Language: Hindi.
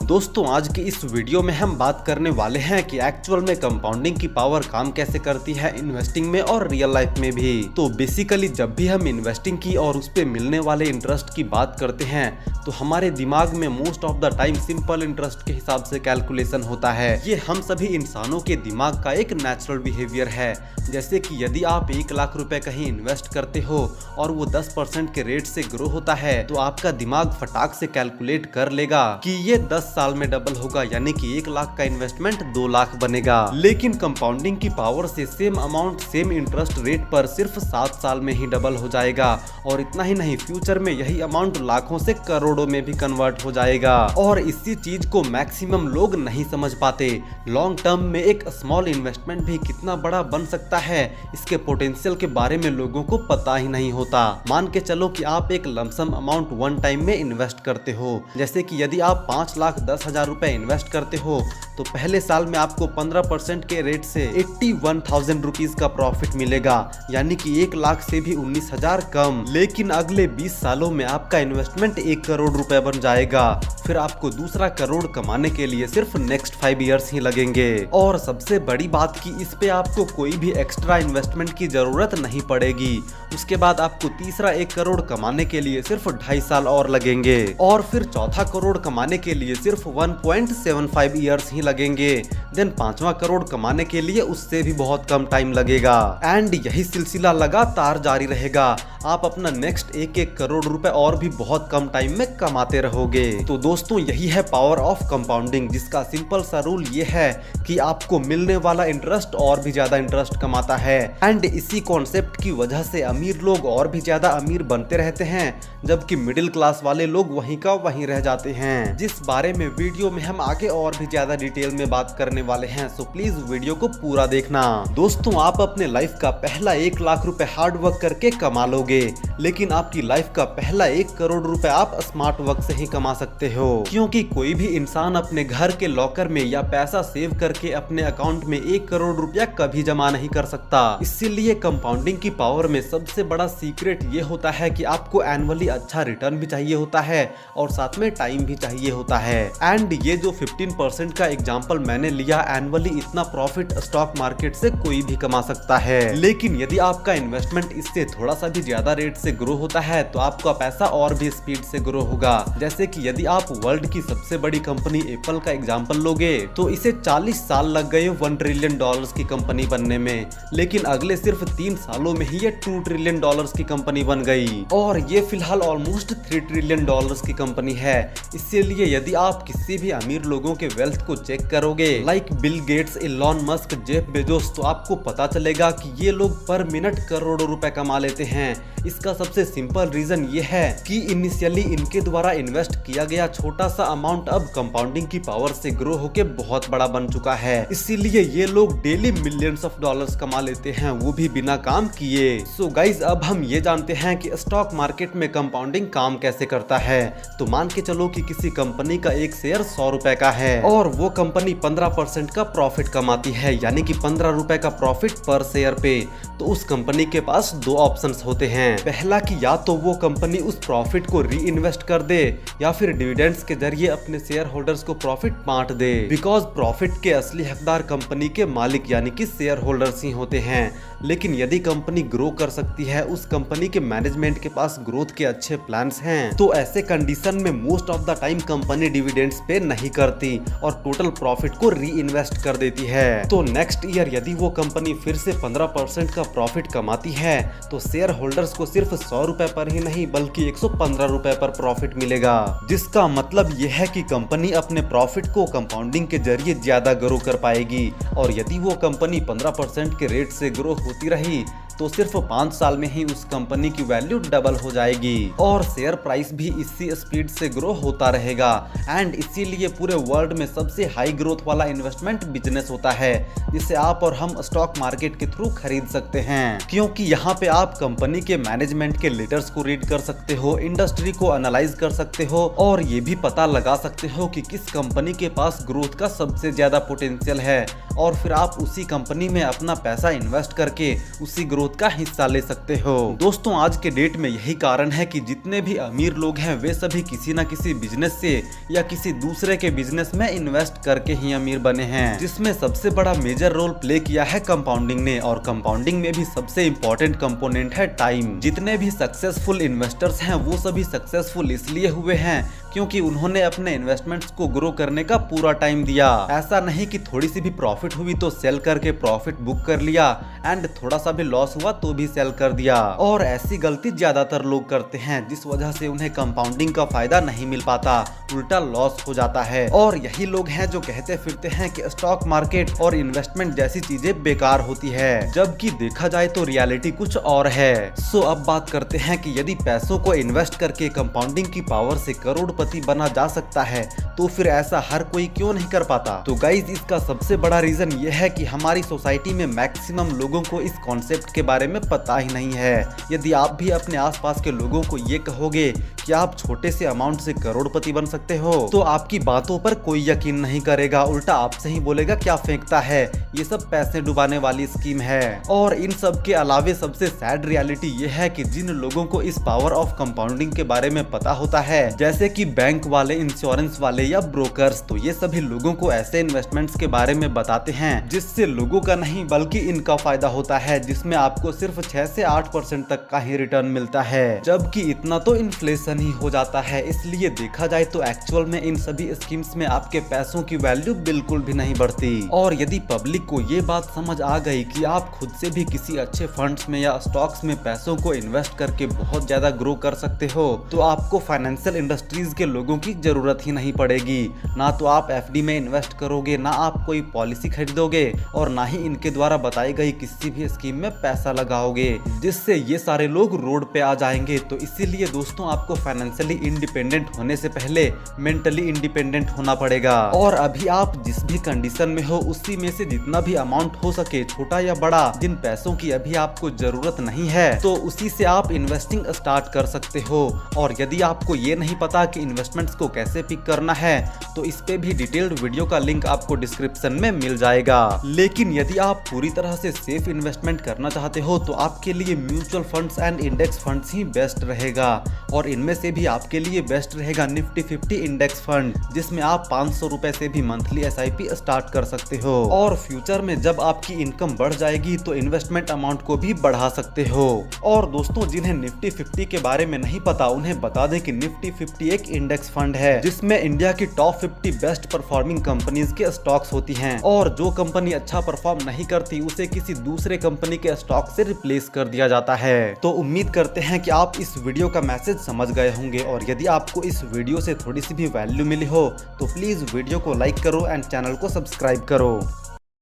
दोस्तों आज की इस वीडियो में हम बात करने वाले हैं कि एक्चुअल में कंपाउंडिंग की पावर काम कैसे करती है इन्वेस्टिंग में और रियल लाइफ में भी। तो बेसिकली जब भी हम इन्वेस्टिंग की और उस पे मिलने वाले इंटरेस्ट की बात करते हैं तो हमारे दिमाग में most of the time simple interest के हिसाब से कैलकुलेशन होता है। ये हम सभी इंसानों के दिमाग का एक नेचुरल बिहेवियर है। जैसे कि यदि आप 1 लाख रुपए कहीं इन्वेस्ट करते हो और वो 10% के रेट से ग्रो होता है तो आपका दिमाग फटाक से कैलकुलेट कर लेगा कि ये 10 साल में डबल होगा, यानी कि 1 लाख का इन्वेस्टमेंट 2 लाख बनेगा। लेकिन कंपाउंडिंग की पावर से same amount same interest rate पर सिर्फ 7 साल में ही डबल हो जाएगा। और इतना ही नहीं, फ्यूचर में यही अमाउंट लाखों से करोड़ों में भी कन्वर्ट हो जाएगा। और इसी चीज को मैक्सिमम लोग नहीं समझ पाते। लॉन्ग टर्म में एक स्मॉल इन्वेस्टमेंट भी कितना बड़ा बन सकता है, इसके पोटेंशियल के बारे में लोगों को पता ही नहीं होता। मान के चलो कि आप एक लमसम अमाउंट वन टाइम में इन्वेस्ट करते हो। जैसे कि यदि आप 5,10,000 रुपए इन्वेस्ट करते हो तो पहले साल में आपको 15% के रेट से 81,000 रुपीज का प्रॉफिट मिलेगा, यानी कि 1 लाख से भी 19,000 कम। लेकिन अगले 20 सालों में आपका इन्वेस्टमेंट 1 करोड़ रुपए बन जाएगा। फिर आपको दूसरा करोड़ कमाने के लिए सिर्फ नेक्स्ट 5 इयर्स ही लगेंगे। और सबसे बड़ी बात कि इस पे आपको कोई भी एक्स्ट्रा इन्वेस्टमेंट की जरूरत नहीं पड़ेगी। उसके बाद आपको तीसरा 1 करोड़ कमाने के लिए सिर्फ 2.5 साल और लगेंगे। और फिर चौथा करोड़ कमाने के लिए सिर्फ 1.75 इयर्स ही लगेंगे। देन 5वां करोड़ कमाने के लिए उससे भी बहुत कम टाइम लगेगा। एंड यही सिलसिला लगातार जारी रहेगा। आप अपना नेक्स्ट 1-1 करोड़ रुपए और भी बहुत कम टाइम में कमाते रहोगे। तो दोस्तों यही है पावर ऑफ कंपाउंडिंग, जिसका सिंपल सा रूल ये है कि आपको मिलने वाला इंटरेस्ट और भी ज्यादा इंटरेस्ट कमाता है। एंड इसी कॉन्सेप्ट की वजह से अमीर लोग और भी ज्यादा अमीर बनते रहते हैं, जबकि मिडिल क्लास वाले लोग वहीं का वहीं रह जाते हैं, जिस बारे में वीडियो में हम आगे और भी ज्यादा डिटेल में बात करने वाले हैं। सो प्लीज वीडियो को पूरा देखना। दोस्तों आप अपने लाइफ का पहला 1 लाख रुपए हार्ड वर्क करके कमा लोगे, लेकिन आपकी लाइफ का पहला 1 करोड़ रुपए आप स्मार्ट वर्क से ही कमा सकते हो। क्योंकि कोई भी इंसान अपने घर के लॉकर में या पैसा सेव करके अपने अकाउंट में 1 करोड़ रुपया कभी जमा नहीं कर सकता। इसीलिए कंपाउंडिंग की पावर में सबसे बड़ा सीक्रेट ये होता है कि आपको एनुअली अच्छा रिटर्न भी चाहिए होता है और साथ में टाइम भी चाहिए होता है। एंड ये जो 15% का एग्जांपल मैंने लिया, एनुअली इतना प्रॉफिट स्टॉक मार्केट से कोई भी कमा सकता है। लेकिन यदि आपका इन्वेस्टमेंट इससे थोड़ा सा भी ज्यादा रेट से ग्रो होता है तो आपका पैसा और भी स्पीड से ग्रो होगा। जैसे कि यदि आप वर्ल्ड की सबसे बड़ी कंपनी एप्पल का एग्जांपल लोगे तो इसे 40 साल लग गए $1 ट्रिलियन की कंपनी बनने में, लेकिन अगले सिर्फ 3 सालों में ही ये $2 ट्रिलियन की कंपनी बन गई। और ये फिलहाल ऑलमोस्ट $3 ट्रिलियन की कंपनी है। इसीलिए यदि आप किसी भी अमीर लोगों के वेल्थ को चेक करोगे, like Bill Gates, Elon Musk, Jeff Bezos, तो आपको पता चलेगा कि ये लोग पर मिनट करोड़ों रुपए कमा लेते हैं। इसका सबसे सिंपल रीजन ये है कि इनिशियली इनके द्वारा इन्वेस्ट किया गया छोटा सा अमाउंट अब कंपाउंडिंग की पावर से ग्रो होके बहुत बड़ा बन चुका है। इसीलिए ये लोग डेली मिलियंस ऑफ डॉलर्स कमा लेते हैं, वो भी बिना काम किए। सो गाइज अब हम ये जानते हैं कि स्टॉक मार्केट में कंपाउंडिंग काम कैसे करता है। तो मान के चलो कि किसी कंपनी का एक शेयर 100 रुपए का है और वो कंपनी 15% का प्रॉफिट कमाती है, यानी कि 15 रुपए का प्रॉफिट पर शेयर पे। तो उस कंपनी के पास 2 ऑप्शंस होते हैं। पहला कि या तो वो कंपनी उस प्रॉफिट को री इन्वेस्ट कर दे या फिर डिविडेंड्स के जरिए अपने शेयर होल्डर्स को प्रॉफिट बांट दे। बिकॉज प्रॉफिट के असली हकदार कंपनी के मालिक यानी कि शेयर होल्डर्स ही होते हैं। लेकिन यदि कंपनी ग्रो कर सकती है, उस कंपनी के मैनेजमेंट के पास ग्रोथ के अच्छे प्लान्स हैं, तो ऐसे कंडीशन में most of the time company dividends पे नहीं करती और टोटल प्रॉफिट को री इन्वेस्ट कर देती है। तो नेक्स्ट ईयर यदि वो कंपनी फिर से 15% का प्रॉफिट कमाती है तो शेयर होल्डर्स को सिर्फ 100 रुपए पर ही नहीं बल्कि 115 रुपए पर प्रॉफिट मिलेगा। जिसका मतलब यह है कि कंपनी अपने प्रॉफिट को कंपाउंडिंग के जरिए ज्यादा ग्रो कर पाएगी। और यदि वो कंपनी 15% के रेट से ग्रो होती रही तो सिर्फ 5 साल में ही उस कंपनी की वैल्यू डबल हो जाएगी और शेयर प्राइस भी इसी स्पीड से ग्रो होता रहेगा। एंड इसीलिए पूरे वर्ल्ड में सबसे हाई ग्रोथ वाला इन्वेस्टमेंट बिजनेस होता है, जिसे आप और हम स्टॉक मार्केट के थ्रू खरीद सकते हैं। क्योंकि यहाँ पे आप कंपनी के मैनेजमेंट के लेटर्स को रीड कर सकते हो, इंडस्ट्री को एनालाइज कर सकते हो और ये भी पता लगा सकते हो कि किस कंपनी के पास ग्रोथ का सबसे ज्यादा पोटेंशियल है। और फिर आप उसी कंपनी में अपना पैसा इन्वेस्ट करके उसी ग्रोथ ग्रोथ का हिस्सा ले सकते हो। दोस्तों आज के डेट में यही कारण है कि जितने भी अमीर लोग हैं वे सभी किसी न किसी बिजनेस से या किसी दूसरे के बिजनेस में इन्वेस्ट करके ही अमीर बने हैं, जिसमें सबसे बड़ा मेजर रोल प्ले किया है कंपाउंडिंग ने। और कंपाउंडिंग में भी सबसे इम्पोर्टेंट कंपोनेंट है टाइम। जितने भी सक्सेसफुल इन्वेस्टर्स हैं वो सभी सक्सेसफुल इसलिए हुए हैं क्योंकि उन्होंने अपने इन्वेस्टमेंट्स को ग्रो करने का पूरा टाइम दिया। ऐसा नहीं कि थोड़ी सी भी प्रॉफिट हुई तो सेल करके प्रॉफिट बुक कर लिया एंड थोड़ा सा भी लॉस हुआ तो भी सेल कर दिया। और ऐसी गलती ज्यादातर लोग करते हैं जिस वजह से उन्हें कंपाउंडिंग का फायदा नहीं मिल पाता, उल्टा लॉस हो जाता है। और यही लोग हैं जो कहते फिरते हैं कि स्टॉक मार्केट और इन्वेस्टमेंट जैसी चीजें बेकार होती है, जबकि देखा जाए तो रियलिटी कुछ और है। सो अब बात करते हैं कि यदि पैसों को इन्वेस्ट करके कंपाउंडिंग की पावर से करोड़पति बना जा सकता है तो फिर ऐसा हर कोई क्यों नहीं कर पाता। तो गाइज इसका सबसे बड़ा रीजन ये है कि हमारी सोसाइटी में मैक्सिमम लोगों को इस कॉन्सेप्ट के बारे में पता ही नहीं है। यदि आप भी अपने आसपास के लोगों को ये कहोगे कि आप छोटे से अमाउंट से करोड़पति बन सकते हो तो आपकी बातों पर कोई यकीन नहीं करेगा, उल्टा आपसे ही बोलेगा क्या फेंकता है, ये सब पैसे डुबाने वाली स्कीम है। और इन सब के अलावे सबसे सैड रियलिटी ये है कि जिन लोगों को इस पावर ऑफ कंपाउंडिंग के बारे में पता होता है, जैसे कि बैंक वाले, इंश्योरेंस वाले या ब्रोकर्स, तो ये सभी लोगों को ऐसे इन्वेस्टमेंट्स के बारे में बताते हैं जिससे लोगों का नहीं बल्कि इनका फायदा होता है, जिसमें आपको सिर्फ 6 से 8% तक का ही रिटर्न मिलता है, जबकि इतना तो इन्फ्लेशन ही हो जाता है। इसलिए देखा जाए तो एक्चुअल में इन सभी स्कीम्स में आपके पैसों की वैल्यू बिल्कुल भी नहीं बढ़ती। और यदि पब्लिक को ये बात समझ आ गई कि आप खुद से भी किसी अच्छे फंड्स में या स्टॉक्स में पैसों को इन्वेस्ट करके बहुत ज्यादा ग्रो कर सकते हो तो आपको फाइनेंशियल इंडस्ट्रीज के लोगों की जरूरत ही नहीं पड़ेगी। ना तो आप एफडी में इन्वेस्ट करोगे, ना आप कोई पॉलिसी खरीदोगे और ना ही इनके द्वारा बताई गई किसी भी स्कीम में पैसा लगाओगे, जिससे ये सारे लोग रोड पे आ जाएंगे। तो इसीलिए दोस्तों आपको फाइनेंशियली इंडिपेंडेंट होने से पहले मेंटली इंडिपेंडेंट होना पड़ेगा। और अभी आप जिस भी कंडीशन में हो उसी में से जितना भी अमाउंट हो सके, छोटा या बड़ा, जिन पैसों की अभी आपको जरूरत नहीं है तो उसी से आप इन्वेस्टिंग स्टार्ट कर सकते हो। और यदि आपको ये नहीं पता कि इन्वेस्टमेंट्स को कैसे पिक करना है तो इस पे भी डिटेल्ड वीडियो का लिंक आपको डिस्क्रिप्शन में मिल जाएगा। लेकिन यदि आप पूरी तरह से सेफ इन्वेस्टमेंट करना चाहते हो तो आपके लिए mutual funds and index funds he best रहेगा। और इनमें से भी आपके लिए बेस्ट रहेगा निफ्टी 50 इंडेक्स फंड, जिसमें आप 500 रुपए से भी मंथली एसआईपी स्टार्ट कर सकते हो। और फ्यूचर में जब आपकी इनकम बढ़ जाएगी तो इन्वेस्टमेंट अमाउंट को भी बढ़ा सकते हो। और दोस्तों जिन्हें निफ्टी 50 के बारे में नहीं पता उन्हें बता दें कि निफ्टी 50 एक इंडेक्स फंड है जिसमें इंडिया की टॉप 50 बेस्ट परफॉर्मिंग कंपनीज के स्टॉक्स होती हैं, और जो कंपनी अच्छा परफॉर्म नहीं करती उसे किसी दूसरे कंपनी के स्टॉक से रिप्लेस कर दिया जाता है। तो उम्मीद करते हैं कि आप इस वीडियो का मैसेज समझ गए होंगे। और यदि आपको इस वीडियो से थोड़ी सी भी वैल्यू मिली हो तो प्लीज वीडियो को लाइक करो एंड चैनल को सब्सक्राइब करो।